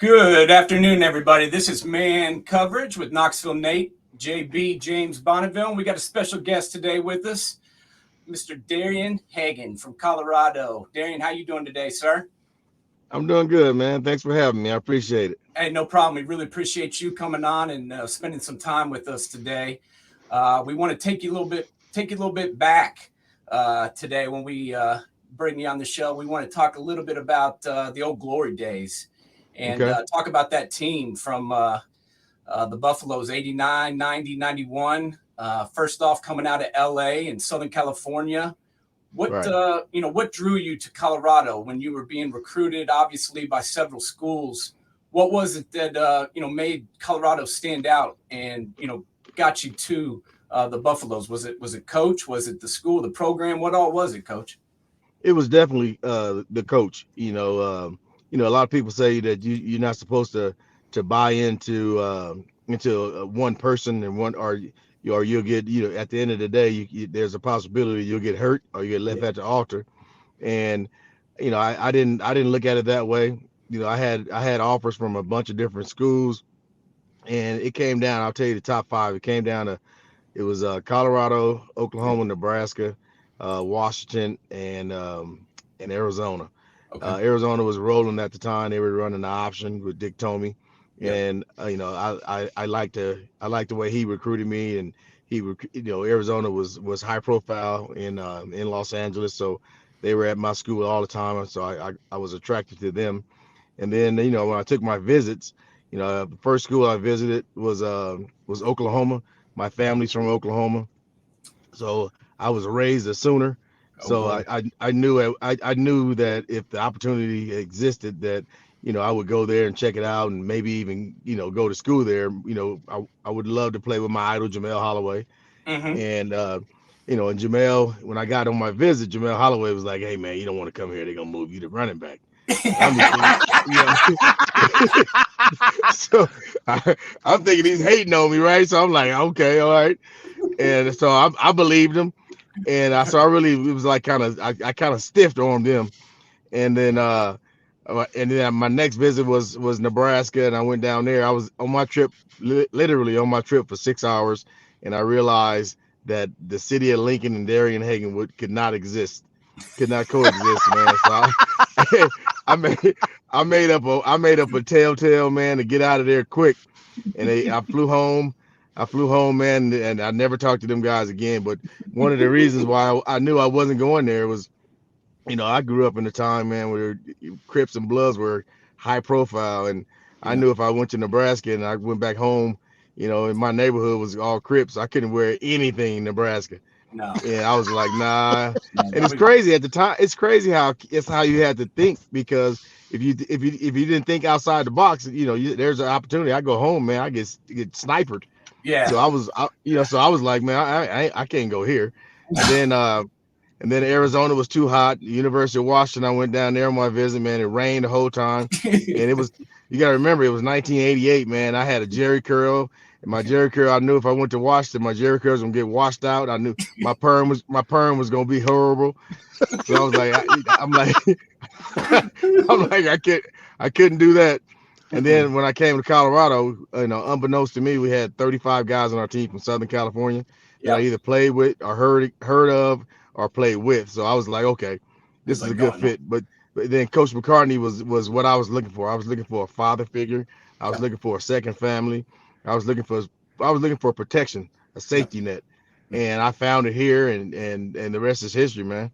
Good afternoon, everybody. This is Man Coverage with Knoxville Nate, JB, James Bonneville. And we got a special guest today with us, Mr. DARIAN HAGAN from Colorado. DARIAN, how you doing today, sir? I'm doing good, man. Thanks for having me. I appreciate it. Hey, no problem. We really appreciate you coming on and spending some time with us today. We want to take you a little bit back today when we bring you on the show. We want to talk a little bit about the old glory days and Okay. talk about that team from the Buffaloes, 89, 90, 91. First off, coming out of LA and Southern California. What Right. what drew you to Colorado when you were being recruited, obviously by several schools? What was it that made Colorado stand out and got you to the Buffaloes? Was it coach? Was it the school, the program? What all was it, coach? It was definitely the coach. A lot of people say that you're not supposed to buy into one person and one or you'll get at the end of the day there's a possibility you'll get hurt or you get left Yeah. at the altar. And I didn't look at it that way. I had offers from a bunch of different schools, and it came down. I'll tell you the top five. It came down to It was Colorado, Yeah. Oklahoma, Nebraska, Washington, and Arizona. Okay. Arizona was rolling at the time. They were running the option with Dick Tomey, Yep. and I liked the way he recruited me, and Arizona was high profile in Los Angeles, so they were at my school all the time, so I was attracted to them. And then when I took my visits, the first school I visited was Oklahoma. My family's from Oklahoma, so I was raised a Sooner. Oh So boy. I knew that if the opportunity existed, that I would go there and check it out, and maybe even go to school there. I would love to play with my idol Jamel Holloway, Mm-hmm. and and Jamel, when I got on my visit, Jamel Holloway was like, "Hey man, you don't want to come here. They're gonna move you to running back." And I'm just thinking, so I'm thinking he's hating on me, right? So I'm like, okay, all right. And so I believed him, and I really it was like I kind of stiffed on them, and then my next visit was Nebraska, and I went down there. I was on my trip, literally on my trip for 6 hours, and I realized that the city of Lincoln and Darien Hagen could not exist, could not coexist, man. So I made I made up a telltale, man, to get out of there quick, and I flew home. I flew home, man, and I never talked to them guys again. But one of the reasons why I knew I wasn't going there was, I grew up in a time, man, where Crips and Bloods were high profile, and I Yeah. knew if I went to Nebraska and I went back home, in my neighborhood was all Crips, I couldn't wear anything in Nebraska. No. And I was like, nah. No. And That it's was. crazy at the time. It's crazy how you had to think, because if you didn't think outside the box, there's an opportunity. I go home, man, I get sniped. Yeah. So I was like, man, I can't go here. And then Arizona was too hot. The University of Washington, I went down there on my visit, man. It rained the whole time, and you got to remember, it was 1988, man. I had a Jerry curl, and my Jerry curl, I knew if I went to Washington, my Jerry curl was gonna get washed out. I knew my perm was gonna be horrible. So I was like, I'm like, I'm like, I couldn't do that. And Mm-mm. then when I came to Colorado, unbeknownst to me, we had 35 guys on our team from Southern California that I Yep. either played with or heard of or played with. So I was like, okay, It's this is a like good going on. fit. But then Coach McCartney was what I was looking for. I was looking for a father figure. I was Yep. looking for a second family. I was looking for protection, a Yep. safety net, Yep. and I found it here, and the rest is history, man.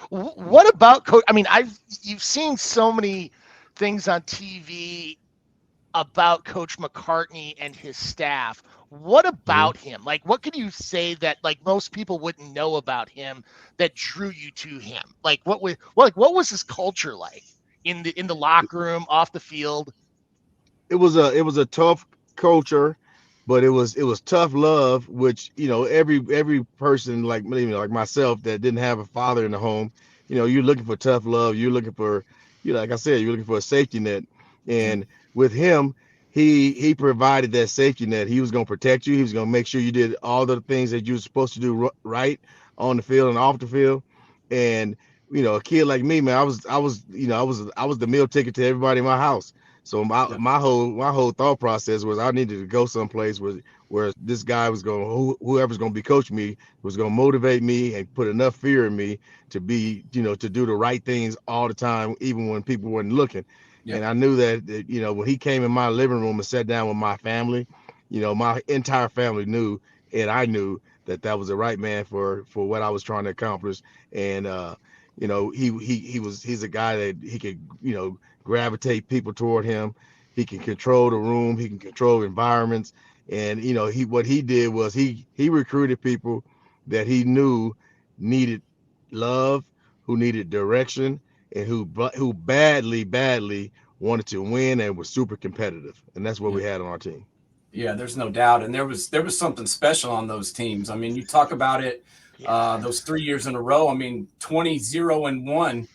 What about coach? I mean, you've seen so many things on TV about Coach McCartney and his staff. What Hmm. about him? Like, what could you say that like most people wouldn't know about him that drew you to him? Like, what was his culture like in the locker room, off the field? It was a tough culture, but it was tough love, which every person like me, like myself, that didn't have a father in the home, you're looking for tough love. You're looking for, like I said, you're looking for a safety net. Yeah. And with him, he provided that safety net. He was going to protect you. He was going to make sure you did all the things that you were supposed to do right on the field and off the field. And a kid like me, man, I was the meal ticket to everybody in my house. So Yeah. my whole thought process was I needed to go someplace where this guy was going, whoever's going to be coaching me was going to motivate me and put enough fear in me to be, to do the right things all the time, even when people weren't looking. Yeah. And I knew that, when he came in my living room and sat down with my family, my entire family knew, and I knew that was the right man for what I was trying to accomplish. And he's a guy that he could, gravitate people toward him. He can control the room. He can control environments. And what he did was he recruited people that he knew needed love, who needed direction, and who badly wanted to win and was super competitive. And that's what Yeah. we had on our team. Yeah, there's no doubt. And there was something special on those teams. I mean, you talk about it, those 3 years in a row. I mean, 20-0-1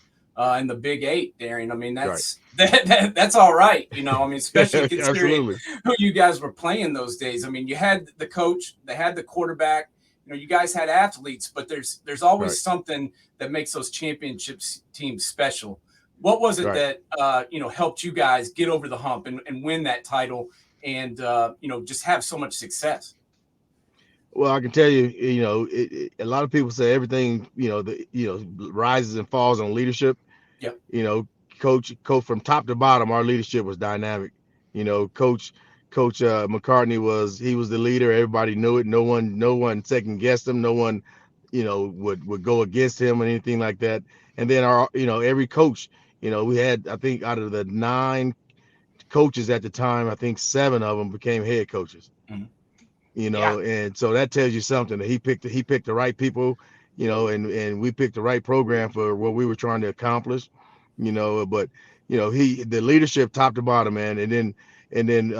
in the Big Eight, Darian. I mean, that's that's all right. I mean, especially considering who you guys were playing those days. I mean, you had the coach, they had the quarterback. You guys had athletes, but there's always something that makes those championships teams special. What was it that helped you guys get over the hump and win that title? And just have so much success? Well, I can tell you, a lot of people say everything, rises and falls on leadership. Yep. Coach from top to bottom, our leadership was dynamic. Coach McCartney was the leader. Everybody knew it. No one second guessed him. No one, would go against him or anything like that. And then every coach, we had, I think out of the 9 coaches at the time, I think 7 of them became head coaches. Mm-hmm. And so that tells you something, that he picked the right people, and we picked the right program for what we were trying to accomplish, but the leadership top to bottom, man. And then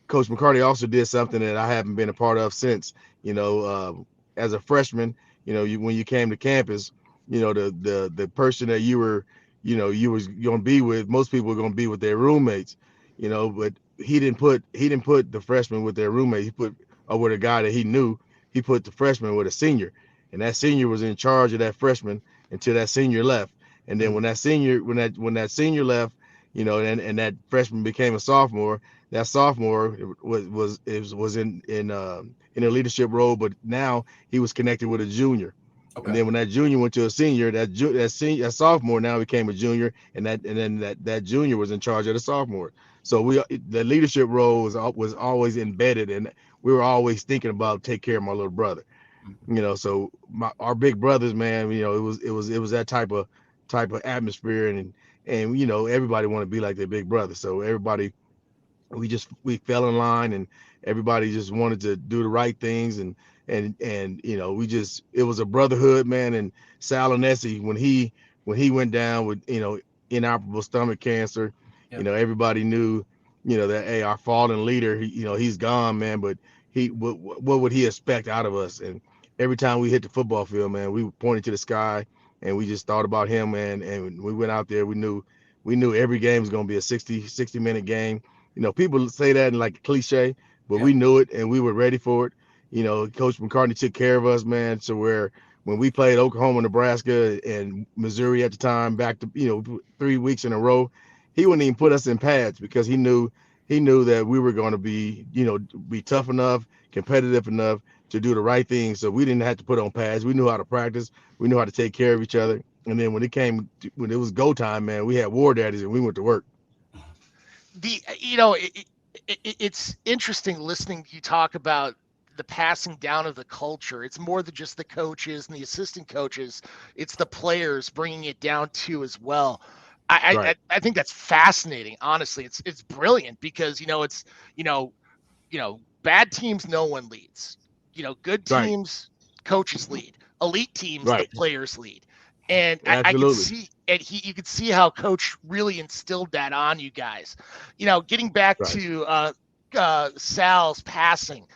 Coach McCartney also did something that I haven't been a part of since, as a freshman, when you came to campus, the person that you were, you was going to be with, most people were going to be with their roommates, but he didn't put the freshmen with their roommate. He put with a guy that he knew. He put the freshman with a senior, and that senior was in charge of that freshman until that senior left. And then when that senior left, and that freshman became a sophomore, that sophomore was in a leadership role, but now he was connected with a junior. Okay. And then when that junior went to a senior, that sophomore now became a junior, and then that junior was in charge of the sophomore. So the leadership role was always embedded, and we were always thinking about take care of my little brother. So our big brothers, man, it was that type of atmosphere, and everybody wanted to be like their big brother. So everybody, we fell in line, and everybody just wanted to do the right things, and it was a brotherhood, man. And Sal Anessi, when he went down with inoperable stomach cancer, everybody knew that, hey, our fallen leader, he's gone, man, but what would he expect out of us? And every time we hit the football field, man, we pointed to the sky, and we just thought about him, man. And we went out there, we knew every game was going to be a 60-minute game. People say that in like a cliche, but we knew it, and we were ready for it. Coach McCartney took care of us, man. So when we played Oklahoma, Nebraska, and Missouri at the time, back to 3 weeks in a row, he wouldn't even put us in pads, because he knew that we were going to be tough enough, competitive enough to do the right thing. So we didn't have to put on pads. We knew how to practice. We knew how to take care of each other. And then when it was go time, man, we had war daddies, and we went to work. It's interesting listening to you talk about the passing down of the culture. It's more than just the coaches and the assistant coaches. It's the players bringing it down too as well. I think that's fascinating. Honestly, it's brilliant, because bad teams, no one leads. Good teams, coaches lead. Elite teams, the players lead. And I can see, and you could see how Coach really instilled that on you guys. Getting back to Sal's passing,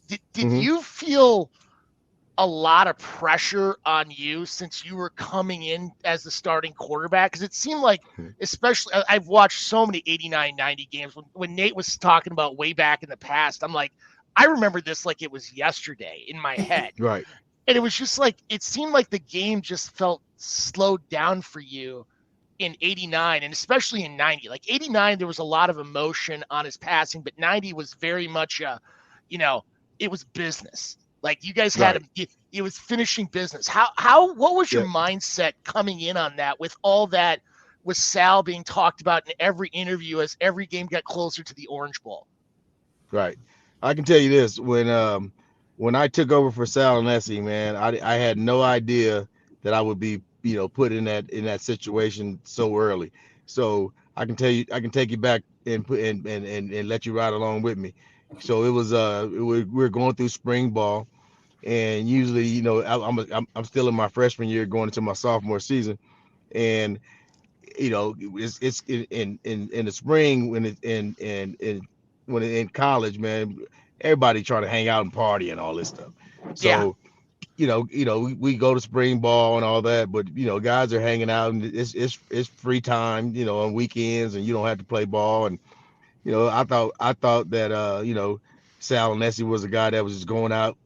did you feel a lot of pressure on you since you were coming in as the starting quarterback? Because it seemed like, especially, I've watched so many 89, 90 games. When Nate was talking about way back in the past, I'm like, I remember this like it was yesterday in my head. Right. And it was just like, it seemed like the game just felt slowed down for you in 89 and especially in 90? Like 89, there was a lot of emotion on his passing, but 90 was very much it was business. Like you guys had him, it was finishing business. What was your mindset coming in on that with all that, with Sal being talked about in every interview as every game got closer to the Orange Bowl? Right. I can tell you this, when I took over for Sal and Essie, man, I had no idea that I would be, put in that situation so early. So I can tell you, I can take you back and put and let you ride along with me. So it was we're going through spring ball, and usually, I'm still in my freshman year going into my sophomore season, and it's in the spring when it's when it's in college, man, everybody trying to hang out and party and all this stuff. So we go to spring ball and all that, but guys are hanging out and it's free time, on weekends, and you don't have to play ball. And I thought that Sal Nessie was a guy that was just going out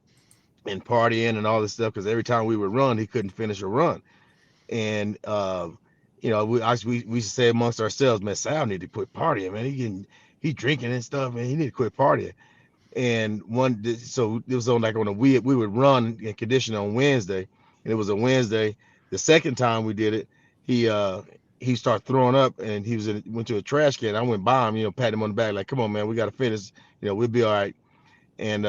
and partying and all this stuff, because every time we would run, he couldn't finish a run. And we used to say amongst ourselves, man, Sal need to quit partying, man. He drinking and stuff, man. He need to quit partying. And so it was on we would run and condition on Wednesday, and it was a Wednesday. The second time we did it, he started throwing up, and went to a trash can. I went by him, pat him on the back, like, come on, man, we got to finish. We'll be all right. And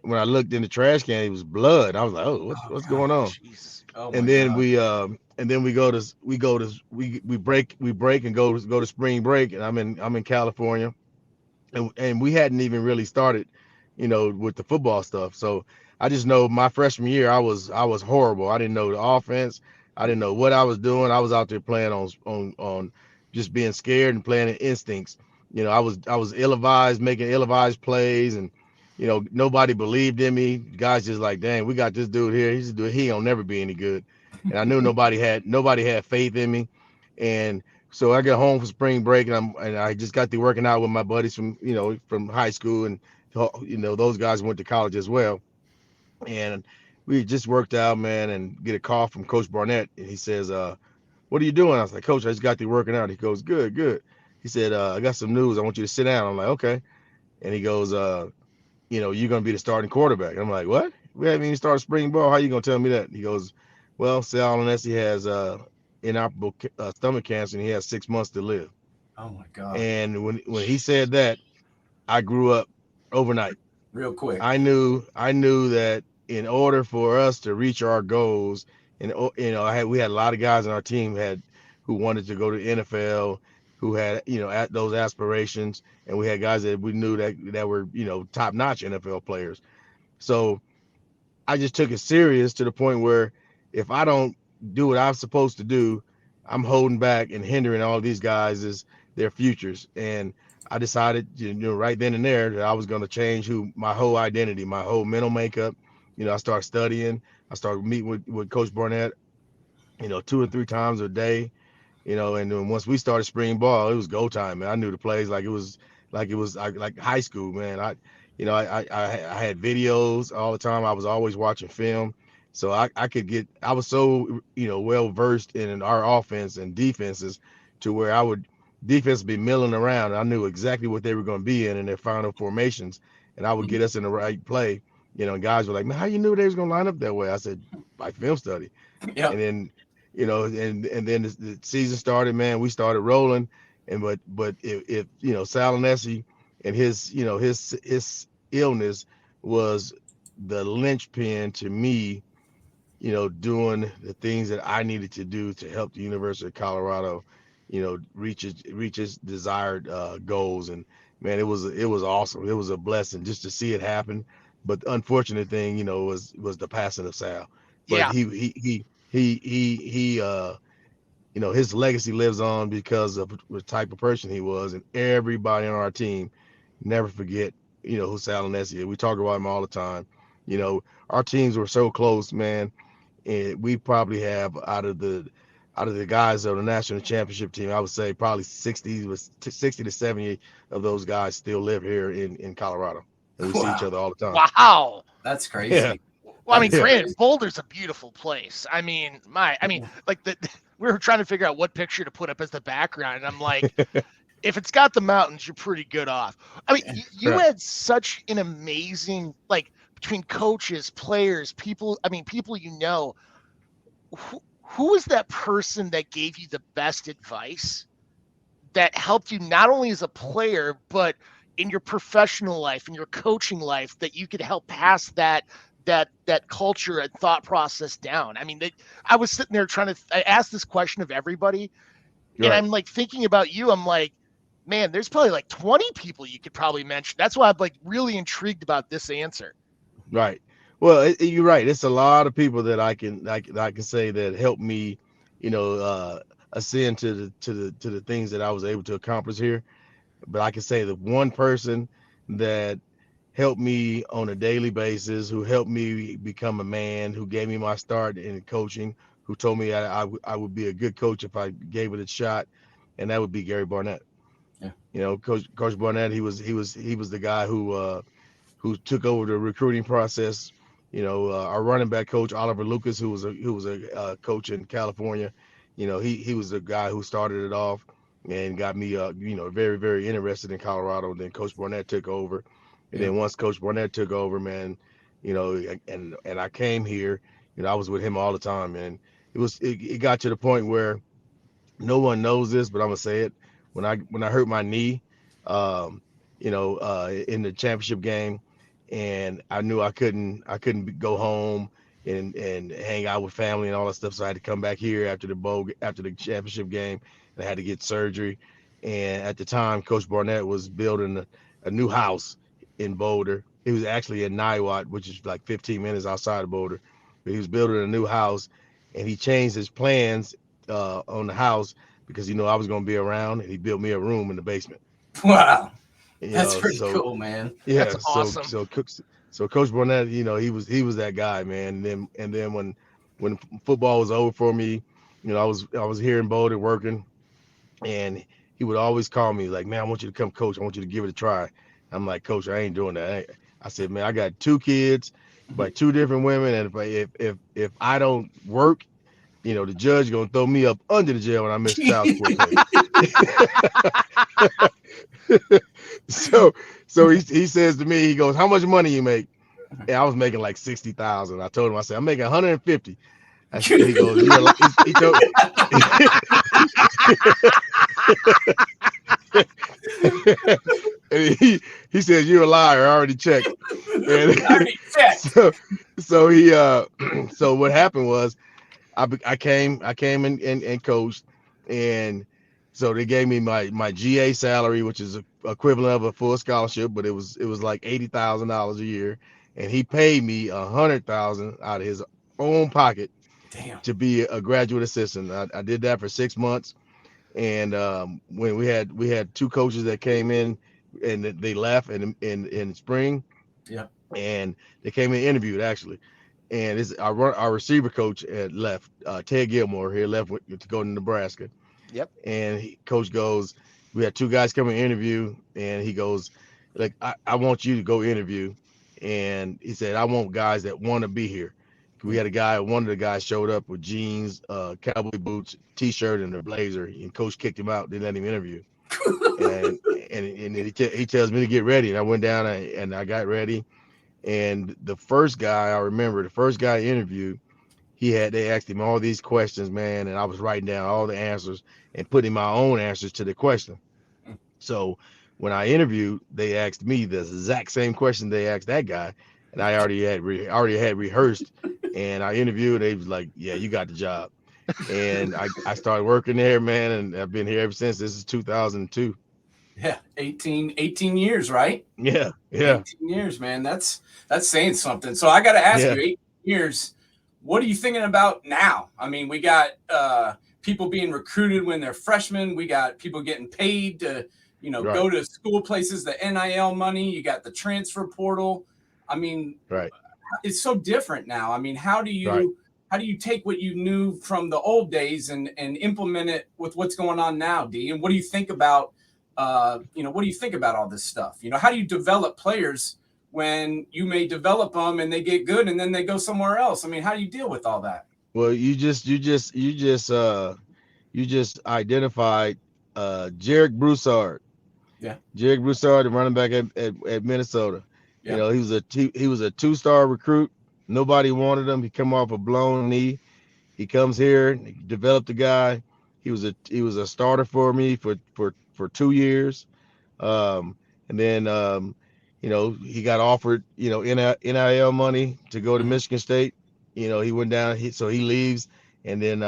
when I looked in the trash can, it was blood. I was like, oh, what's going on? Oh, and then we break and go to spring break, and I'm in California, and we hadn't even really started, with the football stuff. So I just know my freshman year, I was horrible. I didn't know the offense. I didn't know what I was doing. I was out there playing on just being scared and playing in instincts. I was ill-advised, making ill-advised plays, and nobody believed in me. Guys just like, dang, we got this dude here. He don't never be any good. And I knew nobody had faith in me. And so I got home for spring break, and I just got to working out with my buddies from high school, and those guys went to college as well. And we just worked out, man, and get a call from Coach Barnett, and he says, "What are you doing?" I was like, "Coach, I just got to working out." He goes, "Good, good." He said, "I got some news. I want you to sit down." I'm like, "Okay." And he goes, "You're gonna be the starting quarterback." I'm like, "What? We haven't even started spring ball. How you gonna tell me that?" He goes, "Well, Sal Nessie has inoperable stomach cancer, and he has 6 months to live." Oh my God. And when he said that, I grew up overnight. Real quick. I knew that in order for us to reach our goals, and we had a lot of guys on our team who wanted to go to NFL, who had at those aspirations, and we had guys that we knew that were top-notch NFL players. So I just took it serious to the point where if I don't do what I'm supposed to do, I'm holding back and hindering all these guys' their futures. And I decided, right then and there, that I was going to change my whole identity, my whole mental makeup. I started studying. I started meeting with Coach Barnett, 2 or 3 times a day. And then once we started spring ball, it was go time, man. I knew the plays like it was like high school, man. I had videos all the time. I was always watching film, so I was so well versed in our offense and defenses, to where defense would be milling around. I knew exactly what they were going to be in their final formations, and I would get us in the right play. And guys were like, "Man, how you knew they was going to line up that way?" I said, "By film study." Yeah. And then and then the season started, man. We started rolling, and but if Sal Nessie and his illness was the linchpin to me, doing the things that I needed to do to help the University of Colorado, reach its desired goals. And man, it was awesome. It was a blessing just to see it happen. But the unfortunate thing, was the passing of Sal. But he his legacy lives on because of the type of person he was, and everybody on our team never forget, who Sal Nessie is. We talk about him all the time. Our teams were so close, man, and we probably have out of the guys of the national championship team, I would say probably 60 to 70 of those guys still live here in Colorado, and we see each other all the time. Wow, that's crazy. Well, I mean, granted, Boulder's a beautiful place. I mean, like we were trying to figure out what picture to put up as the background, and I'm like, if it's got the mountains, you're pretty good off. I mean, you had such an amazing, like, between coaches, players, people. I mean, people you know. Who was that person that gave you the best advice that helped you not only as a player, but in your professional life, in your coaching life, that you could help pass that culture and thought process down? I mean, I was sitting there I asked this question of everybody, and I'm like thinking about you. I'm like, man, there's probably like 20 people you could probably mention. That's why I'm like really intrigued about this answer. Right. Well, you're right. It's a lot of people that I can say that helped me, ascend to the things that I was able to accomplish here. But I can say the one person that helped me on a daily basis, who helped me become a man, who gave me my start in coaching, who told me I would be a good coach if I gave it a shot, and that would be Gary Barnett. Yeah. Coach Barnett, he was the guy who took over the recruiting process. Our running back coach Oliver Lucas, who was a coach in California. He was the guy who started it off and got me very, very interested in Colorado. And then Coach Barnett took over, and then once Coach Barnett took over, man, and I came here, I was with him all the time, and it got to the point where no one knows this, but I'm gonna say it. When I hurt my knee, in the championship game, and I knew I couldn't go home and hang out with family and all that stuff, so I had to come back here after the championship game, and I had to get surgery. And at the time, Coach Barnett was building a new house in Boulder. It was actually in Niwot, which is like 15 minutes outside of Boulder, but he was building a new house, and he changed his plans on the house because I was going to be around, and he built me a room in the basement. Wow. That's pretty cool, man. Yeah, that's awesome. So Coach Barnett, he was that guy, man. And then when football was over for me, I was here in Boulder working, and he would always call me like, man, I want you to come coach. I want you to give it a try. I'm like, Coach, I ain't doing that. I said, man, I got 2 kids by 2 different women, and if I don't work, the judge gonna throw me up under the jail when I miss child support pay. So he says to me, he goes, how much money you make? And I was making like 60,000. I told him, I said, I'm making 150. He goes, and he says, you're a liar. I already checked. And so he so what happened was I came and coached, and so they gave me my GA salary, which is equivalent of a full scholarship, but it was like $80,000 a year, and he paid me $100,000 out of his own pocket. Damn. To be a graduate assistant. I did that for 6 months, and when we had 2 coaches that came in, and they left in spring. Yeah. And they came and interviewed actually, and our receiver coach had left. Ted Gilmore here left to go to Nebraska. Yep. And coach goes, we had 2 guys come and interview, and he goes, like, I want you to go interview, and he said, I want guys that want to be here. We had one of the guys showed up with jeans, cowboy boots, t-shirt, and a blazer, and coach kicked him out, didn't let him interview. and he tells me to get ready, and I went down and I got ready. And the first guy I interviewed, they asked him all these questions, man, and I was writing down all the answers and putting my own answers to the question. So when I interviewed, they asked me the exact same question they asked that guy, and I already had rehearsed. And I interviewed, and they was like, yeah, you got the job. And I started working there, man, and I've been here ever since. This is 2002. Yeah, 18 years, right? Yeah. 18 years, man. That's saying something. So I got to ask you, 18 years, what are you thinking about now? I mean, we got people being recruited when they're freshmen. We got people getting paid to, go to school places, the NIL money. You got the transfer portal. I mean, it's so different now. I mean, how do you take what you knew from the old days and implement it with what's going on now, D? And what do you think about, what do you think about all this stuff? How do you develop players when you may develop them and they get good and then they go somewhere else? I mean, how do you deal with all that? Well, you just identified Jarek Broussard. Yeah. Jarek Broussard, the running back at Minnesota. Yeah. You know, he was a 2-star recruit. Nobody wanted him. He come off a blown knee. He comes here, he developed the guy. He was a starter for me for 2 years. And then you know, he got offered, you know, NIL money to go to Michigan State. You know, he went down, so he leaves, and then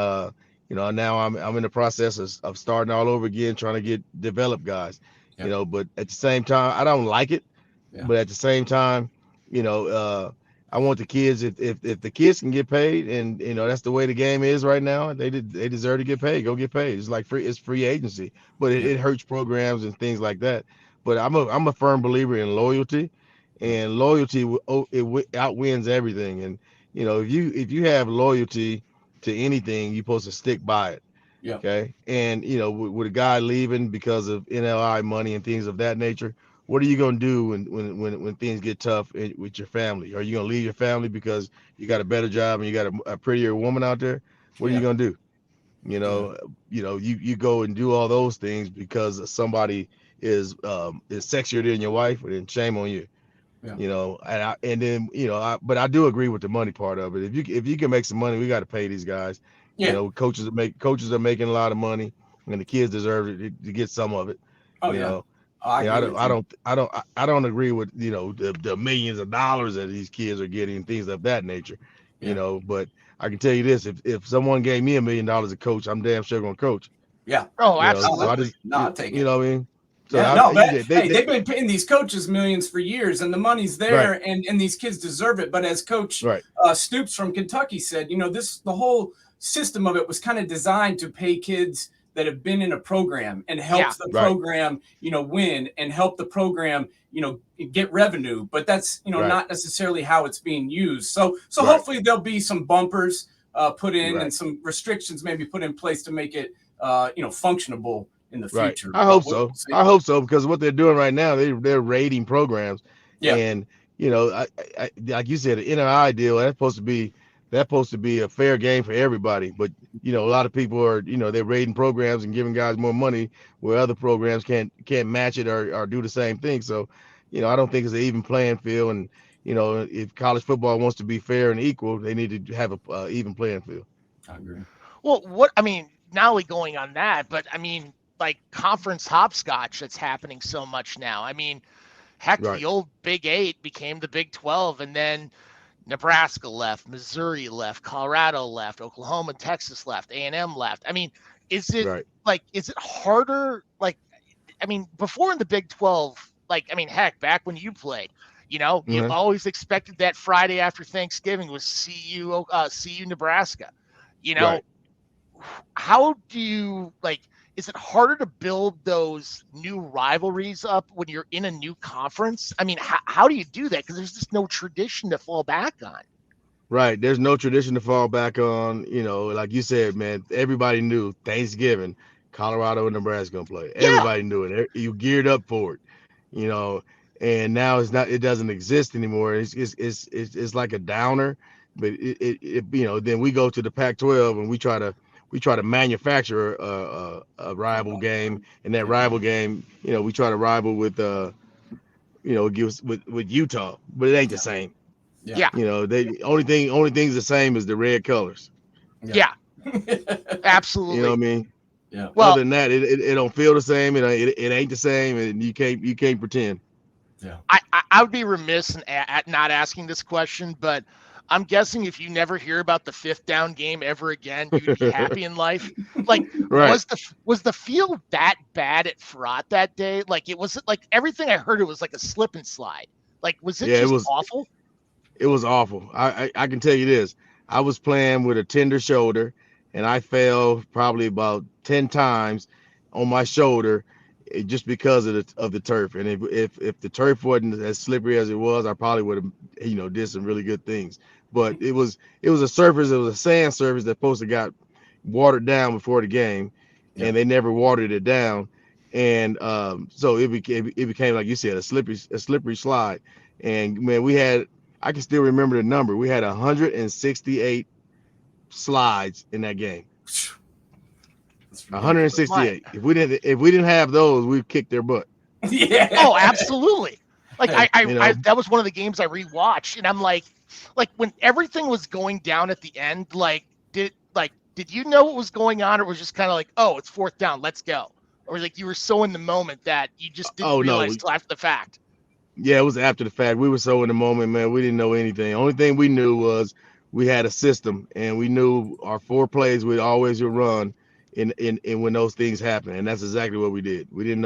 you know, now I'm in the process of starting all over again, trying to develop guys. Yeah. You know, but at the same time, I don't like it. Yeah. But at the same time, you know, I want the kids, if the kids can get paid, and you know, that's the way the game is right now, they deserve to get paid. Go get paid. It's like free agency, but it hurts programs and things like that. But I'm a firm believer in loyalty, and loyalty outwins everything. And you know, if you have loyalty to anything, you're supposed to stick by it. Yeah. Okay. And you know, with a guy leaving because of NLI money and things of that nature, what are you gonna do when things get tough with your family? Are you gonna leave your family because you got a better job and you got a prettier woman out there? What are you gonna do? You know, you go and do all those things because somebody is sexier than your wife, and then shame on you. Yeah. You know, and then you know, but I do agree with the money part of it. If you can make some money, we got to pay these guys. Yeah. You know, coaches are making a lot of money, and the kids deserve to get some of it. Oh, you yeah. know, I don't agree with, you know, the millions of dollars that these kids are getting and things of that nature. Yeah. You know, but I can tell you this: if someone gave me $1 million to coach, I'm damn sure gonna coach. Yeah. Oh, You know, absolutely. so I just, No, I'll take it. you know what I mean? So Yeah, I, but they, they've been paying these coaches millions for years, and the money's there, Right. and these kids deserve it. But as Coach right, Stoops from Kentucky said, you know, the whole system of it was kind of designed to pay kids that have been in a program and help the right. program, you know, win and help the program, you know, get revenue. But that's, you know, Right. not necessarily how it's being used. So Right. hopefully there'll be some bumpers put in Right. and some restrictions maybe put in place to make it, you know, functionable in the Right. future. I hope so. I hope so, because what they're doing right now, they're rating programs. Yeah. And you know, I like you said, the NIL deal, that's supposed to be a fair game for everybody. But you know, a lot of people are, you know, they're rating programs and giving guys more money where other programs can't match it or do the same thing. So, you know, I don't think it's an even playing field. And you know, if college football wants to be fair and equal, they need to have a even playing field. I agree. Well, I mean, not only going on that, but I mean, like conference hopscotch that's happening so much now. I mean, heck, Right. the old Big 8 became the Big 12, and then Nebraska left, Missouri left, Colorado left, Oklahoma and Texas left, A&M left. I mean, is it harder? Like, I mean, before in the Big 12, like, I mean, heck, back when you played, you know, you always expected that Friday after Thanksgiving was CU Nebraska. You know, how do you, like, is it harder to build those new rivalries up when you're in a new conference? I mean, how do you do that? Because there's just no tradition to fall back on. Right. There's no tradition to fall back on. You know, like you said, man, everybody knew Thanksgiving, Colorado and Nebraska gonna play. Everybody knew it. You geared up for it, you know, and now it doesn't exist anymore. It's like a downer, but it you know, then we go to the Pac-12 and we try to manufacture a rival game, and that rival game, you know, we try to rival with you know, with Utah, but it ain't the same. Yeah. You know, the only thing's the same is the red colors. Yeah. Absolutely. You know what I mean? Yeah. Well, other than that, it don't feel the same. It ain't the same, and you can't pretend. Yeah. I would be remiss at not asking this question, but I'm guessing if you never hear about the 5th down game ever again, you'd be happy in life. Like, was the field that bad at Fraught that day? Like, it was like everything I heard, it was like a slip and slide. Like, was it just awful? It was awful. I can tell you this. I was playing with a tender shoulder, and I fell probably about 10 times on my shoulder just because of the turf. And if the turf wasn't as slippery as it was, I probably would have, you know, did some really good things. But it was a surface. It was a sand surface that supposed to got watered down before the game, and they never watered it down. And so it became like you said, a slippery slide. And man, I can still remember the number. We had 168 slides in that game. 168. If we didn't have those, we'd kick their butt. Yeah. Oh, absolutely. Like I that was one of the games I rewatched, and I'm like when everything was going down at the end, did you know what was going on, or was just kind of like, oh, it's 4th down, let's go, or like you were so in the moment that you just didn't realize till after the fact? Yeah, it was after the fact. We were so in the moment, man. We didn't know anything. The only thing we knew was we had a system, and we knew our 4 plays we'd always run in when those things happen, and that's exactly what we did. We didn't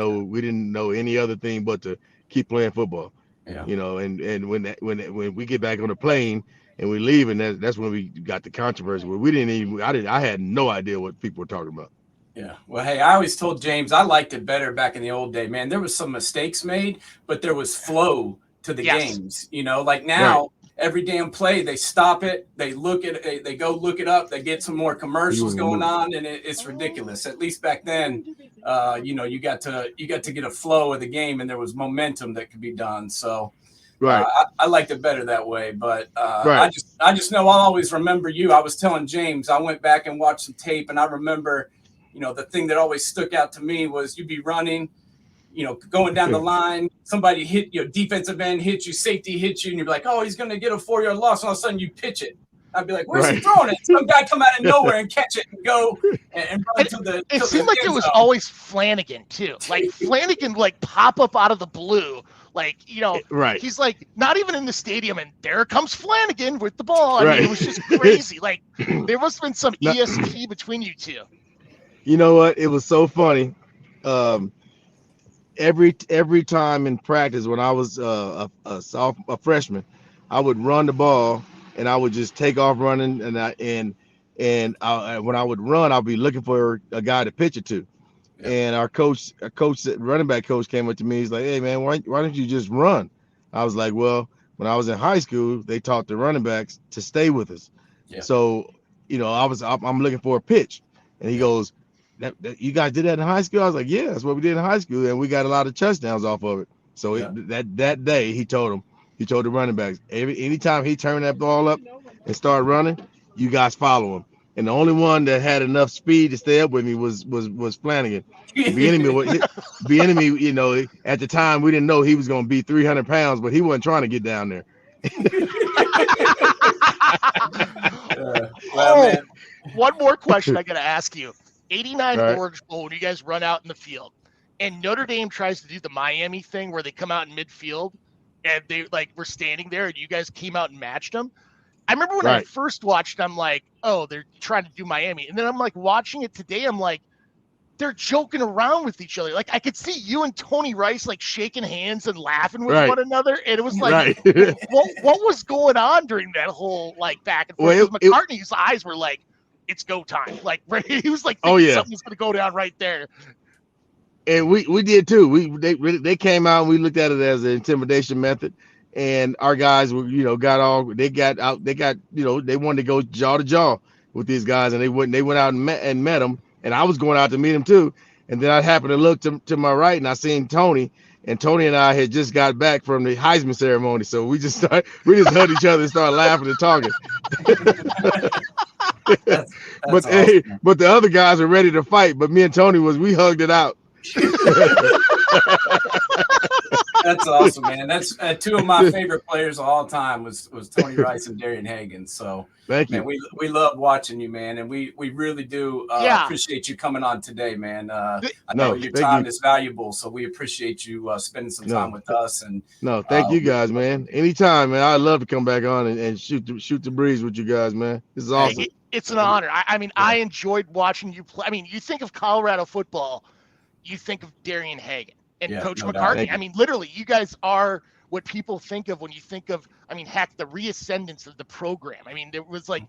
know any other thing but to keep playing football. Yeah. And when we get back on the plane and we leave, and that's when we got the controversy where I had no idea what people were talking about. Yeah. Well, hey, I always told James I liked it better back in the old day, man. There was some mistakes made, but there was flow to the games. Like now, every damn play, they stop it, they look at it, they go look it up, they get some more commercials going on, and it's ridiculous. At least back then, you got to get a flow of the game, and there was momentum that could be done. So I liked it better that way. But I just know I'll always remember you. I was telling James, I went back and watched some tape, and I remember, the thing that always stuck out to me was you'd be running, going down the line, somebody hit you, defensive end hits you, safety hits you, and you're like, oh, he's going to get a 4-yard loss. And all of a sudden you pitch it. I'd be like, where's he throwing it? Some guy come out of nowhere and catch it and go and run to the. It seemed like it was always Flanagan too. Like Flanagan, pop up out of the blue. He's like not even in the stadium, and there comes Flanagan with the ball. I mean, it was just crazy. Like there must have been some ESP between you two. You know what? It was so funny. Every time in practice when I was a freshman, I would run the ball and I would just take off running, and when I would run, I'll be looking for a guy to pitch it to. Yeah. And our running back coach came up to me. He's like, "Hey man, why don't you just run?" I was like, "Well, when I was in high school, they taught the running backs to stay with us. Yeah. So, I'm looking for a pitch." And he goes, that you guys did that in high school? I was like, yeah, that's what we did in high school, and we got a lot of touchdowns off of it. So that day he told the running backs, anytime he turned that ball up and started running, you guys follow him. And the only one that had enough speed to stay up with me was Flanagan. Bieniemy, at the time we didn't know he was going to be 300 pounds, but he wasn't trying to get down there. Man. One more question I got to ask you. 89 Orange Bowl, when you guys run out in the field, and Notre Dame tries to do the Miami thing where they come out in midfield, and they were standing there, and you guys came out and matched them. I remember when I first watched, I'm like, oh, they're trying to do Miami, and then I'm watching it today, I'm like, they're joking around with each other. I could see you and Tony Rice shaking hands and laughing with one another, and it was like, what was going on during that whole back and forth? McCartney's eyes were like, it's go time. He was something's gonna go down right there. And we did too. They came out and we looked at it as an intimidation method, and our guys were they wanted to go jaw to jaw with these guys, and they went out and met them, and I was going out to meet them too. And then I happened to look to my right, and I seen Tony. And Tony and I had just got back from the Heisman ceremony, so we just hugged each other and started laughing and talking. That's but awesome. But the other guys are ready to fight. But me and Tony we hugged it out. That's awesome, man. That's two of my favorite players of all time was Tony Rice and Darian Hagan. So thank you. Man, we love watching you, man, and we really do appreciate you coming on today, man. I know your time is valuable, so we appreciate you spending some time with us. And thank you guys, man. Anytime, man. I'd love to come back on and shoot the breeze with you guys, man. This is awesome. It's an honor. I enjoyed watching you play. You think of Colorado football, you think of Darian Hagan and Coach McCartney. Literally, you guys are what people think of when you think of, the reascendance of the program. There was the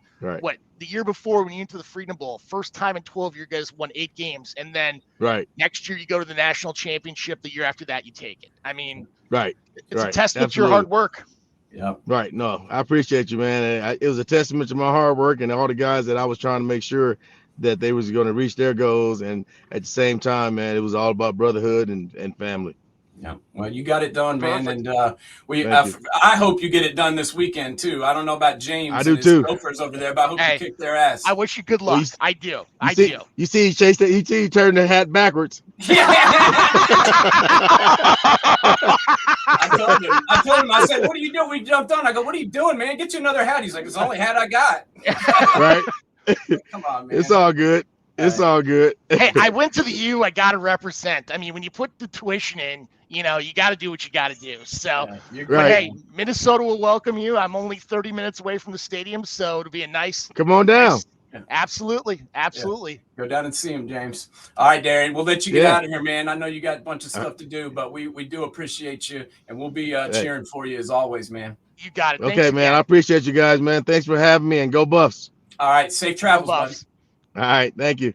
year before when you went to the Freedom Bowl, first time in 12 years, you guys won 8 games. And then next year you go to the national championship. The year after that, you take it. It's a testament to your hard work. Yeah. Right. No, I appreciate you, man. It was a testament to my hard work and all the guys that I was trying to make sure that they was going to reach their goals. And at the same time, man, it was all about brotherhood and family. Yeah, well, you got it done, man, Perfect. and I hope you get it done this weekend too. I don't know about James I do and his too. Gophers over there, but I hope you kick their ass. I wish you good luck. Well, I do. You see, he chased it. He turned the hat backwards. Yeah. I told him. I said, "What are you doing?" We jumped on. I go, "What are you doing, man? Get you another hat." He's like, "It's the only hat I got." Right. Come on, man. It's all good. It's all good. Hey, I went to the U. I got to represent. I mean, when you put the tuition in, you got to do what you got to do. So, right. Hey, Minnesota will welcome you. I'm only 30 minutes away from the stadium, so it'll be a nice. Come on down. Nice, absolutely. Yeah. Go down and see him, James. All right, Darian. We'll let you get out of here, man. I know you got a bunch of stuff to do, but we do appreciate you, and we'll be cheering for you as always, man. You got it. Okay, man. I appreciate you guys, man. Thanks for having me, and go Buffs. All right. Safe travels, buddy. All right. Thank you.